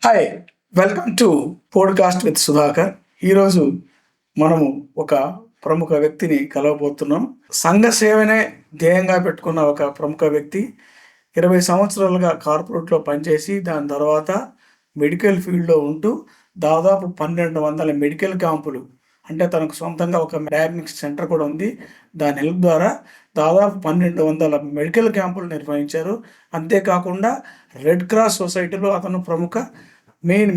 Hi, welcome to podcast with Sudhakar. ఈరోజు మనము ఒక ప్రముఖ వ్యక్తిని కలవబోతున్నాం. సంఘ సేవనే ధ్యేయంగా పెట్టుకున్న ఒక ప్రముఖ వ్యక్తి 20 సంవత్సరాలుగా కార్పొరేట్లో పనిచేసి దాని తర్వాత మెడికల్ ఫీల్డ్లో ఉంటూ దాదాపు 1200 మెడికల్ క్యాంపులు, అంటే తనకు సొంతంగా ఒక డయాగ్నోస్టిక్ సెంటర్ కూడా ఉంది. దాని హెల్ప్ ద్వారా దాదాపు 1200 మెడికల్ క్యాంపులు నిర్వహించారు. అంతేకాకుండా రెడ్ క్రాస్ సొసైటీలో అతను ప్రముఖ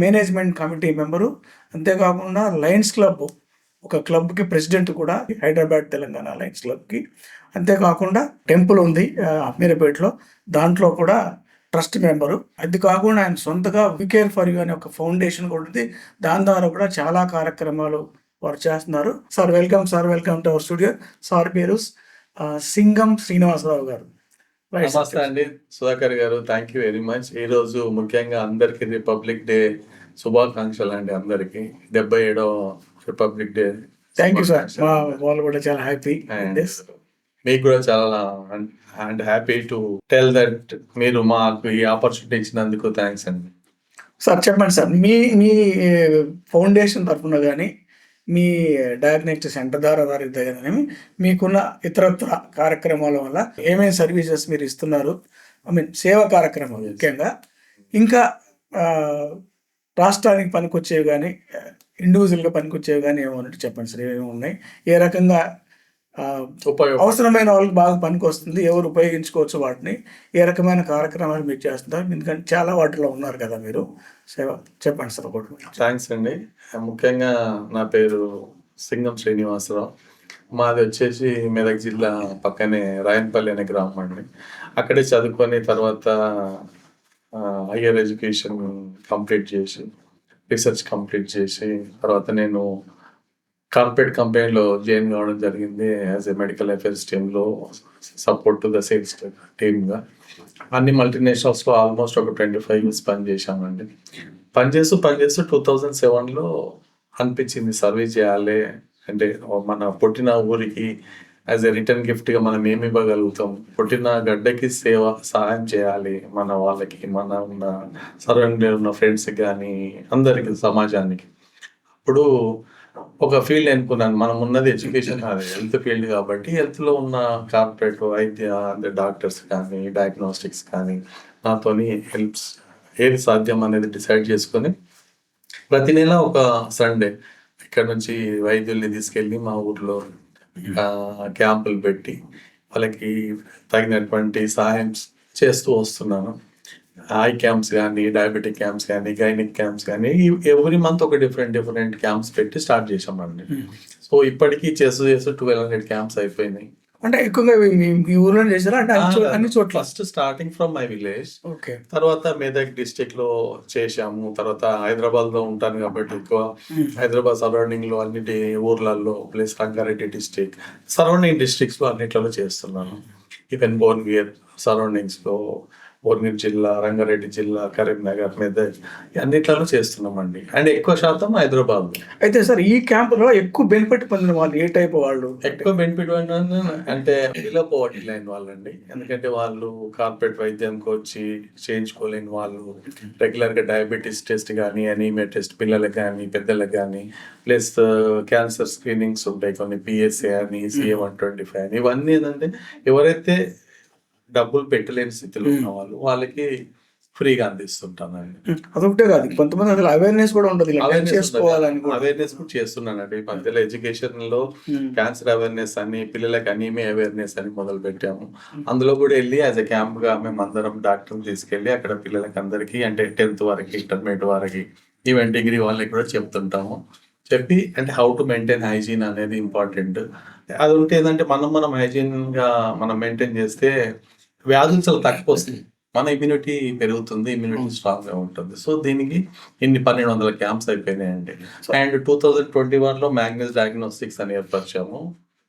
మేనేజ్మెంట్ కమిటీ మెంబరు. అంతేకాకుండా లయన్స్ క్లబ్, ఒక క్లబ్కి ప్రెసిడెంట్ కూడా, హైదరాబాద్ తెలంగాణ లయన్స్ క్లబ్కి. అంతేకాకుండా టెంపుల్ ఉంది అమీర్పేటలో, దాంట్లో కూడా ట్రస్ట్ మెంబరు. అది కాకుండా ఆయన సొంతగా వి కేర్ ఫర్ యూ అనే ఒక ఫౌండేషన్ కూడా ఉంది. దాని ద్వారా కూడా చాలా కార్యక్రమాలు వారు చేస్తున్నారు. Sir welcome to our studio. Sir పేరు సింగం శ్రీనివాసరావు గారు. నమస్తే అండి సుధాకర్ గారు, థ్యాంక్ యూ వెరీ మచ్. ఈ రోజు ముఖ్యంగా అందరికి రిపబ్లిక్ డే శుభాకాంక్షలు అండి. అందరికి 77వ republic day. Thank you sir, మా వాళ్ళు కూడా చాలా హ్యాపీ. మీకు కూడా చాలా and happy to tell that మీరు మాకు ఈ ఆపర్చునిటీ ఇచ్చినందుకు థ్యాంక్స్ అండి. సార్ చెప్పండి సార్, మీ ఫౌండేషన్ తరఫున కానీ మీ డయాగ్నోస్టిక్ సెంటర్ ద్వారా కానీ మీకున్న ఇతరత్ర కార్యక్రమాల వల్ల ఏమేమి సర్వీసెస్ మీరు ఇస్తున్నారు, సేవా కార్యక్రమాలు ముఖ్యంగా, ఇంకా రాష్ట్రానికి పనికొచ్చేవి కానీ ఇండివిజువల్గా పనికొచ్చేవి కానీ ఏమన్నట్టు చెప్పండి సార్. ఏమేమి ఉన్నాయి, ఏ రకంగా అవసరమైన వాళ్ళకి బాగా పనికి వస్తుంది, ఎవరు ఉపయోగించుకోవచ్చు వాటిని, ఏ రకమైన కార్యక్రమాలు మీరు చేస్తున్నారు? ఎందుకంటే చాలా వాటిలో ఉన్నారు కదా మీరు. సేవ చెప్పండి సార్ ఒకటి. థ్యాంక్స్ అండి. ముఖ్యంగా నా పేరు సింగం శ్రీనివాసరావు. మాది వచ్చేసి మెదక్ జిల్లా పక్కనే రాయన్పల్లి అనే గ్రామం అండి. అక్కడే చదువుకొని తర్వాత హయ్యర్ ఎడ్యుకేషన్ కంప్లీట్ చేసి, రీసెర్చ్ కంప్లీట్ చేసి తర్వాత నేను కార్పొరేట్ కంపెనీలో జాయిన్ కావడం జరిగింది. యాజ్ ఎ మెడికల్ అఫైర్స్ టీంలో సపోర్ట్ టు ద సేల్స్ టీమ్గా. అన్ని మల్టీనేషనల్స్లో ఆల్మోస్ట్ ఒక 25 years పనిచేశామండి. పనిచేస్తూ 2007లో అనిపించింది సర్వీస్ చేయాలి అంటే, మన పుట్టిన ఊరికి యాజ్ ఎ రిటర్న్ గిఫ్ట్గా మనం ఏమి ఇవ్వగలుగుతాం, పుట్టిన గడ్డకి సహాయం చేయాలి, మన వాళ్ళకి, మన ఉన్న సరౌండింగ్ ఉన్న ఫ్రెండ్స్కి కానీ అందరికి, సమాజానికి. అప్పుడు ఒక ఫీల్డ్ ఎన్నుకున్నాను. మనం ఉన్నది ఎడ్యుకేషన్ కాదు, హెల్త్ ఫీల్డ్ కాబట్టి హెల్త్లో ఉన్న కార్పొరేట్ వైద్య అంటే డాక్టర్స్ కానీ డయాగ్నోస్టిక్స్ కానీ నాతోని హెల్ప్స్ ఏది సాధ్యం అనేది డిసైడ్ చేసుకొని ప్రతి నెల ఒక సండే ఇక్కడ నుంచి వైద్యుల్ని తీసుకెళ్ళి మా ఊర్లో క్యాంపులు పెట్టి వాళ్ళకి తగినటువంటి సహాయం చేస్తూ వస్తున్నాను. ఐ క్యాంప్స్ కానీ, డయాబెటిక్ క్యాంప్స్ కానీ, గైనిక్ క్యాంప్స్ కానీ, ఎవ్రీ మంత్ ఒక డిఫరెంట్ క్యాంప్స్ పెట్టి స్టార్ట్ చేసామండి. సో ఇప్పటికీ చేస్తూ 1200 క్యాంప్స్ అయిపోయినాయి. అంటే ఎక్కువగా మీ ఊర్లో చేశారా? అంటే అన్ని చోట్ల? First starting from my village, okay. తర్వాత మెదక్ డిస్ట్రిక్ట్ లో చేసాము. తర్వాత హైదరాబాద్ లో ఉంటాను కాబట్టి ఎక్కువ హైదరాబాద్ సరౌండింగ్ లో అన్నిటి ఊర్లలో, plus Rangareddy district, surrounding districts లో అన్నిట్లలో చేస్తున్నాను. ఈవెన్ భువనగిర్ సరౌండింగ్స్ లో, భువనగిరి జిల్లా, రంగారెడ్డి జిల్లా, కరీంనగర్, మెదక్ అన్నిట్లలో చేస్తున్నామండి. అండ్ ఎక్కువ శాతం హైదరాబాద్. అయితే సార్, ఈ క్యాంపులో ఎక్కువ బెనిఫిట్ పొందిన వాళ్ళు ఏ టైప్ వాళ్ళు? ఎక్కువ బెనిఫిట్ అంటే బిలో పోవర్టీ లైన్ వాళ్ళండి. ఎందుకంటే వాళ్ళు కార్పొరేట్ వైద్యంకి వచ్చి చేయించుకోలేని వాళ్ళు, రెగ్యులర్గా డయాబెటీస్ టెస్ట్ కానీ, అనీమియా టెస్ట్ పిల్లలకు కానీ పెద్దలకు కానీ, ప్లస్ క్యాన్సర్ స్క్రీనింగ్స్ ఉంటాయి కొన్ని, పిఎస్ఏ అని, CA-125 అని. ఇవన్నీ ఏంటంటే ఎవరైతే డబ్బులు పెట్టలేని స్థితిలో ఉన్న వాళ్ళు, వాళ్ళకి ఫ్రీగా అందిస్తుంటానండి. అదొకటే కాదు, కొంతమంది అసలు అవేర్నెస్ కూడా ఉండదు, అవేర్నెస్ కూడా చేస్తున్నానండి. మధ్యలో ఎడ్యుకేషన్ లో క్యాన్సర్ అవేర్నెస్ అని, పిల్లలకి అనీమియా అవేర్నెస్ అని మొదలు పెట్టాము. అందులో కూడా వెళ్ళి యాజ్ ఎ క్యాంప్ గా మేము అందరం డాక్టర్ని తీసుకెళ్ళి అక్కడ పిల్లలకి అందరికి, అంటే 10th వరకు, ఇంటర్మీడియట్ వరకు, ఈవెన్ డిగ్రీ వాళ్ళకి కూడా చెప్తుంటాము. చెప్పి అంటే హౌ టు మెయింటైన్ హైజీన్ అనేది ఇంపార్టెంట్. అది ఉంటే ఏంటంటే మనం హైజీన్ గా మనం మెయింటైన్ చేస్తే వ్యాధులు చాలా తక్కువ వస్తుంది, మన ఇమ్యూనిటీ పెరుగుతుంది, ఇమ్యూనిటీ స్ట్రాంగ్ గా ఉంటుంది. సో దీనికి ఇన్ని 1200 క్యాంప్స్ అయిపోయినాయండి. అండ్ 2021లో మ్యాగ్నస్ డయాగ్నోస్టిక్స్ అని ఏర్పరిచాము.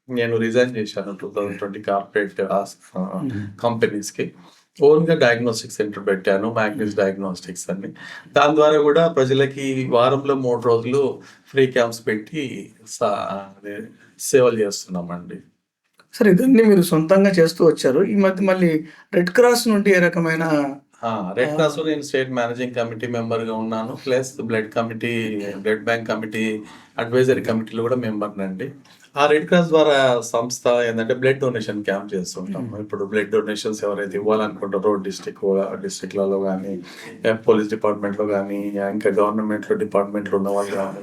నేను రిజైన్ చేశాను 2020 కార్పొరేట్ కంపెనీస్ కి. ఓన్ గా డయాగ్నోస్టిక్ సెంటర్ పెట్టాను, మ్యాగ్నస్ డయాగ్నోస్టిక్స్ అని. దాని ద్వారా కూడా ప్రజలకి వారంలో 3 రోజులు ఫ్రీ క్యాంప్స్ పెట్టి సేవలు చేస్తున్నామండి. సరే, ఇదన్నీ మీరు సొంతంగా చేస్తూ వచ్చారు. ఈ మధ్య మళ్ళీ రెడ్ క్రాస్ నుండి ఏ రకమైన రెడ్ క్రాస్ లో నేను స్టేట్ మేనేజింగ్ కమిటీ మెంబర్ గా ఉన్నాను, plus blood bank committee advisory కమిటీలో కూడా మెంబర్ నండి. ఆ రెడ్ క్రాస్ ద్వారా సంస్థ ఏంటంటే బ్లడ్ డొనేషన్ క్యాంప్ చేస్తుంటాం. ఇప్పుడు బ్లడ్ డొనేషన్స్ ఎవరైతే ఇవ్వాలనుకుంటారో డిస్ట్రిక్ట్లలో కానీ, పోలీస్ డిపార్ట్మెంట్లో కానీ, ఇంకా గవర్నమెంట్లో డిపార్ట్మెంట్లో ఉన్న వాళ్ళు కానీ,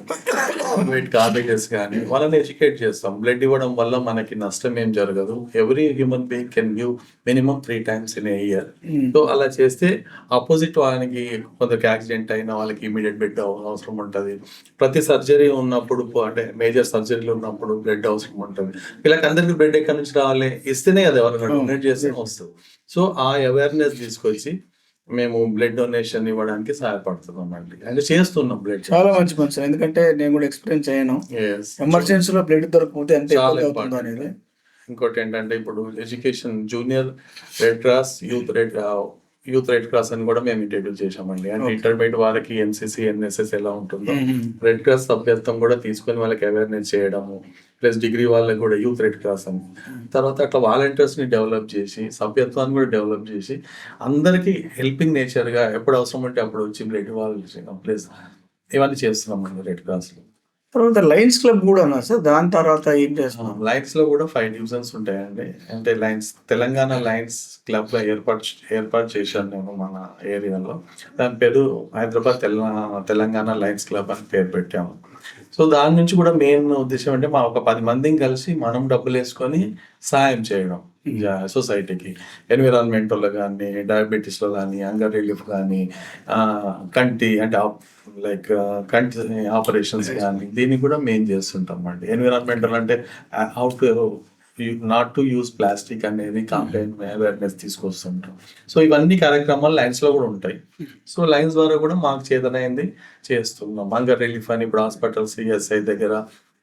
ప్రైవేట్ కాలేజెస్ కానీ, వాళ్ళని ఎడ్యుకేట్ చేస్తాం. బ్లడ్ ఇవ్వడం వల్ల మనకి నష్టం ఏం జరగదు. Every human being can give minimum 3 times in a year. So అలా చేస్తే ఆపోజిట్ వాళ్ళకి కొందరికి యాక్సిడెంట్ అయినా వాళ్ళకి ఇమీడియట్ బెడ్ అవసరం ఉంటుంది. ప్రతి సర్జరీ ఉన్నప్పుడు అంటే మేజర్ సర్జరీలు ఉన్నప్పుడు బ్లడ్ అవసరం ఉంటుంది. వీళ్ళకి అందరికి బ్లడ్ ఎక్కడి నుంచి రావాలి, ఇస్తేనే కదా ఎవరైనా డొనేట్ చేస్తే వస్తుంది. సో ఆ అవేర్నెస్ తీసుకొచ్చి మేము బ్లడ్ డొనేషన్ ఇవ్వడానికి సహాయపడుతున్నాం అండి, అంటే చేస్తున్నాం బ్లడ్. చాలా మంచి పని, ఎందుకంటే నేను కూడా ఎక్స్పీరియన్స్ అయ్యాను. ఎమర్జెన్సీలో బ్లడ్ దొరకకపోతే ఎంత చాలా ఇబ్బంది అవుతుందో అనేది. ఇంకోటి ఏంటంటే ఇప్పుడు education junior red cross, youth red cross అని కూడా మేము ఇంట్రడ్యూస్ చేసామండి. అంటే ఇంటర్మీడియట్ వారికి ఎన్సిసి ఎన్ఎస్ఎస్ ఎలా ఉంటుందో రెడ్ క్రాస్ సభ్యత్వం కూడా తీసుకొని వాళ్ళకి అవేర్నెస్ చేయడము, ప్లస్ డిగ్రీ వాళ్ళకి కూడా యూత్ రెడ్ క్రాస్ అని. తర్వాత అట్లా వాలంటీర్స్ ని డెవలప్ చేసి సభ్యత్వాన్ని కూడా డెవలప్ చేసి అందరికి హెల్పింగ్ నేచర్ గా ఎప్పుడు అవసరం ఉంటే అప్పుడు వచ్చి బ్లడ్ ఇవ్వాలి, ప్లస్ ఇవన్నీ చేస్తున్నామండి రెడ్ క్రాస్ లో. తర్వాత లయన్స్ క్లబ్ కూడా ఉన్నారు సార్, దాని తర్వాత ఏం చేస్తున్నాం? లయన్స్ లో కూడా 5 divisions ఉంటాయండి. అంటే తెలంగాణ లయన్స్ క్లబ్ ఏర్పాటు చేశాను నేను మన ఏరియాలో. దాని పేరు హైదరాబాద్ తెలంగాణ లయన్స్ క్లబ్ అని పేరు పెట్టాము. సో దాని నుంచి కూడా మెయిన్ ఉద్దేశం అంటే మా ఒక 10 మందిని కలిసి మనం డబ్బులు వేసుకొని సాయం చేయడం సొసైటీకి. ఎన్విరాన్మెంట్లో కానీ, డయాబెటీస్లో కానీ, హంగర్ రిలీఫ్ కానీ, కంటి అంటే కంటి ఆపరేషన్స్ కానీ, దీన్ని కూడా మేము చేస్తుంటాం అండి. ఎన్విరాన్మెంటల్ అంటే how to not to use plastic అనేది కాంపెయిన్ అవేర్నెస్ తీసుకొస్తుంటాం. సో ఇవన్నీ కార్యక్రమాలు లైన్స్ లో కూడా ఉంటాయి. సో లైన్స్ ద్వారా కూడా మాకు చేతనైంది చేస్తున్నాం. హంగర్ రిలీఫ్ అని ఇప్పుడు హాస్పిటల్స్ సిఎస్ఐ దగ్గర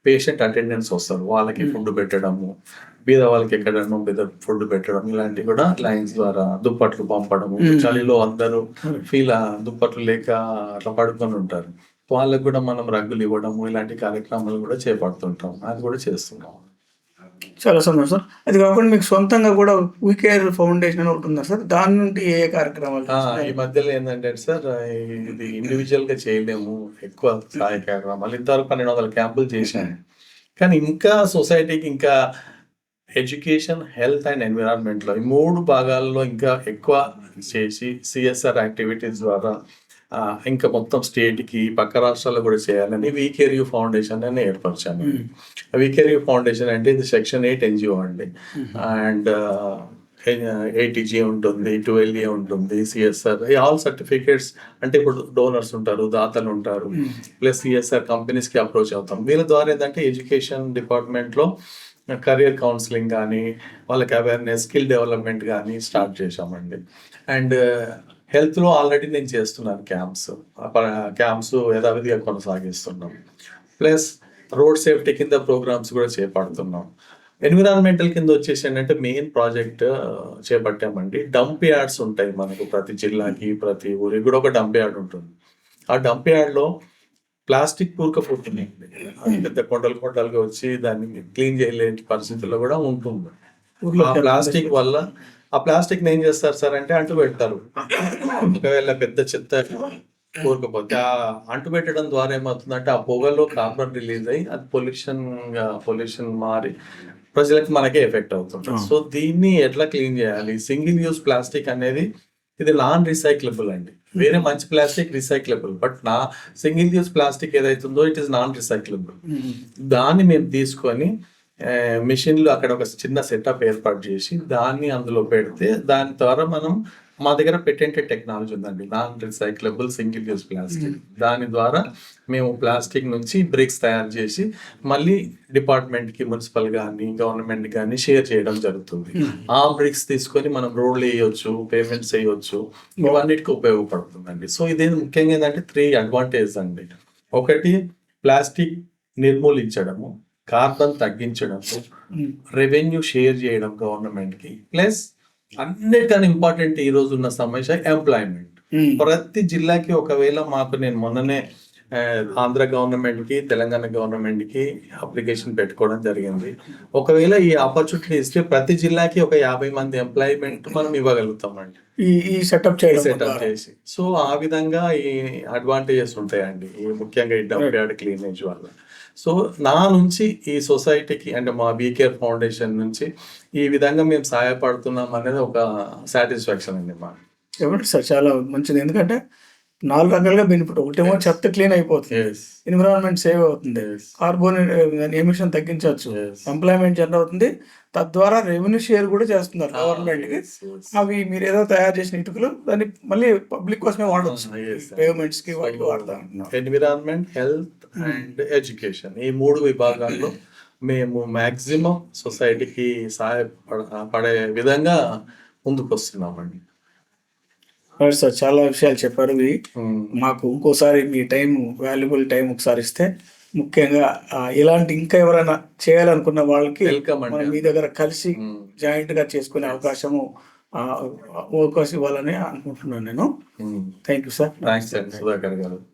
పేషెంట్ అటెండెన్స్ వస్తారు, వాళ్ళకి ఫుడ్ పెట్టడము, బీద వాళ్ళకి ఎక్కడన్నా ఫుడ్ పెట్టడం, ఇలాంటివి కూడా లైన్స్ ద్వారా. దుప్పట్లు పంపడము, చలిలో అందరూ దుప్పట్లు లేక అట్లా పడుకొని ఉంటారు, వాళ్ళకి కూడా మనం రగ్గులు ఇవ్వడము, ఇలాంటి కార్యక్రమాలు కూడా చేపడుతుంటాం. అది కూడా చేస్తున్నాం. చాలా సంతోషం సార్. అది కాకుండా మీకు సొంతంగా కూడా వీకేర్ ఫౌండేషన్ అని ఒకటి ఉందా సార్, దాని నుండి ఏ కార్యక్రమాలు? ఈ మధ్యలో ఏంటంటే సార్, ఇది ఇండివిజువల్ గా చేయలేము, ఎక్కువ స్థాయి కార్యక్రమాలు. ఇంతవరకు 1200 క్యాంపులు చేశాను. కానీ ఇంకా సొసైటీకి ఇంకా ఎడ్యుకేషన్, హెల్త్ అండ్ ఎన్విరాన్మెంట్ లో ఈ 3 భాగాల్లో ఇంకా ఎక్కువ చేసి సిఎస్ఆర్ యాక్టివిటీస్ ద్వారా ఇంకా మొత్తం స్టేట్ కి పక్క రాష్ట్రాల్లో కూడా చేయాలని వీకేరియూ ఫౌండేషన్ అని ఏర్పరిచాను. వీకేరియూ ఫౌండేషన్ అంటే ఇది సెక్షన్ 8 NGO అండి. అండ్ ATG ఉంటుంది, 12A ఉంటుంది, CSR, ఆల్ సర్టిఫికేట్స్. అంటే ఇప్పుడు డోనర్స్ ఉంటారు, దాతలు ఉంటారు, ప్లస్ CSR కంపెనీస్ కి అప్రోచ్ అవుతాం. వీళ్ళ ద్వారా ఏంటంటే ఎడ్యుకేషన్ డిపార్ట్మెంట్ లో కెరియర్ కౌన్సిలింగ్ కానీ, వాళ్ళకి అవేర్నెస్, స్కిల్ డెవలప్మెంట్ కానీ స్టార్ట్ చేశామండి. అండ్ హెల్త్లో ఆల్రెడీ నేను చేస్తున్నాను క్యాంప్స్ యథావిధిగా కొనసాగిస్తున్నాం. ప్లస్ రోడ్ సేఫ్టీ కింద ప్రోగ్రామ్స్ కూడా చేపడుతున్నాం. ఎన్విరాన్మెంటల్ కింద వచ్చేసి ఏంటంటే మెయిన్ ప్రాజెక్ట్ చేపట్టామండి. డంప్ యార్డ్స్ ఉంటాయి మనకు ప్రతి జిల్లాకి, ప్రతి ఊరికి కూడా ఒక డంప్ యార్డ్ ఉంటుంది. ఆ డంప్ యార్డ్లో ప్లాస్టిక్ పూరుకుపోతుంది, పెద్ద కొండలుగా వచ్చి దాన్ని క్లీన్ చేయలేని పరిస్థితుల్లో కూడా ఉంటుంది. ఆ ప్లాస్టిక్ వల్ల ఆ ప్లాస్టిక్ ఏం చేస్తారు సార్ అంటే అంటు పెడతారు. ఒకవేళ పెద్ద చెత్త కూరకపోతే ఆ అంటు పెట్టడం ద్వారా ఏమవుతుందంటే ఆ పొగలో కార్బన్ రిలీజ్ అయ్యి అది పొల్యూషన్ మారి ప్రజలకు మనకే ఎఫెక్ట్ అవుతుంది. సో దీన్ని ఎట్లా క్లీన్ చేయాలి? సింగిల్ యూజ్ ప్లాస్టిక్ అనేది ఇది నాన్ రీసైక్లబుల్ అండి. వేరే మంచి ప్లాస్టిక్ రీసైక్లబుల్, బట్ నా సింగిల్ యూజ్ ప్లాస్టిక్ ఏదైతుందో ఇట్ ఈస్ నాన్ రీసైక్లబుల్. దాన్ని మేము తీసుకొని మిషన్లు అక్కడ ఒక చిన్న సెటప్ ఏర్పాటు చేసి దాన్ని అందులో పెడితే దాని ద్వారా మనం మా దగ్గర పేటెంటెడ్ టెక్నాలజీ ఉందండి, non recyclable single use plastic. దాని ద్వారా మేము ప్లాస్టిక్ నుంచి బ్రిక్స్ తయారు చేసి మళ్ళీ డిపార్ట్మెంట్కి, మున్సిపల్ కానీ, గవర్నమెంట్ కానీ షేర్ చేయడం జరుగుతుంది. ఆ బ్రిక్స్ తీసుకొని మనం రోడ్లు వేయొచ్చు, పేమెంట్స్ వేయొచ్చు, ఇవన్నిటికి ఉపయోగపడుతుందండి. సో ఇది ముఖ్యంగా ఏంటంటే 3 అడ్వాంటేజ్ అండి. ఒకటి ప్లాస్టిక్ నిర్మూలించడము, కార్బన్ తగ్గించడము, రెవెన్యూ షేర్ చేయడం గవర్నమెంట్కి, ప్లస్ అన్నిటికన్నా ఇంపార్టెంట్ ఈ రోజు ఉన్న సమస్య ఎంప్లాయ్మెంట్. ప్రతి జిల్లాకి ఒకవేళ నేను మొన్ననే ఆంధ్ర గవర్నమెంట్కి, తెలంగాణ గవర్నమెంట్కి అప్లికేషన్ పెట్టుకోవడం జరిగింది. ఒకవేళ ఈ ఆపర్చునిటీ ఇస్తే ప్రతి జిల్లాకి ఒక 50 మంది ఎంప్లాయ్మెంట్ మనం ఇవ్వగలుగుతామండి ఈ సెటప్ చేయడం సెటప్ ద్వారా. చేసి. సో ఆ విధంగా ఈ అడ్వాంటేజెస్ ఉంటాయండి ఈ ముఖ్యంగా ఈ డంప్ యార్డ్ క్లీనేజ్ వల్ల. సో నా నుంచి ఈ సొసైటీకి అంటే మా కేర్ ఫౌండేషన్ నుంచి ఈ విధంగా మేము సహాయపడుతున్నాం అనేది ఒక సాటిస్ఫాక్షన్ అండి మాకు. ఏమంటారు సార్, చాలా మంచిది. ఎందుకంటే 4 రకాలుగా బెనిఫిట్. ఒకటేమో చెత్త క్లీన్ అయిపోతుంది, Yes. ఎన్విరాన్మెంట్ సేవ్ అవుతుంది, Yes. కార్బన్ ఎమిషన్ తగ్గించవచ్చు, Yes. ఎంప్లాయ్మెంట్ జనరేట్ అవుతుంది, తద్వారా రెవెన్యూ షేర్ కూడా చేస్తున్నారు గవర్నమెంట్కి. Yes, yes. అవి మీరు ఏదో తయారు చేసిన ఇటుకలు దాన్ని మళ్ళీ పబ్లిక్ కోసమే వాడవచ్చు, Yes. పేమెంట్స్ కి వాటికి వాడతా ఉంటున్నాం. ఎన్విరాన్మెంట్, హెల్త్ అండ్ ఎడ్యుకేషన్ ఈ 3 విభాగాల్లో మేము మాక్సిమం సొసైటీకి సహాయపడే విధంగా ముందుకు వస్తున్నామండి. రైట్ సార్, చాలా విషయాలు చెప్పారు. ఇవి మాకు ఇంకోసారి మీ టైం, వాల్యుబుల్ టైం ఒకసారి ఇస్తే, ముఖ్యంగా ఇలాంటి ఇంకా ఎవరైనా చేయాలనుకున్న వాళ్ళకి వెల్కమ్ అండి. మనం మీ దగ్గర కలిసి జాయింట్ గా చేసుకునే అవకాశం ఇవ్వాలని అనుకుంటున్నాను నేను. Thank you sir. థ్యాంక్స్ అండి సుధాకర్ గారు.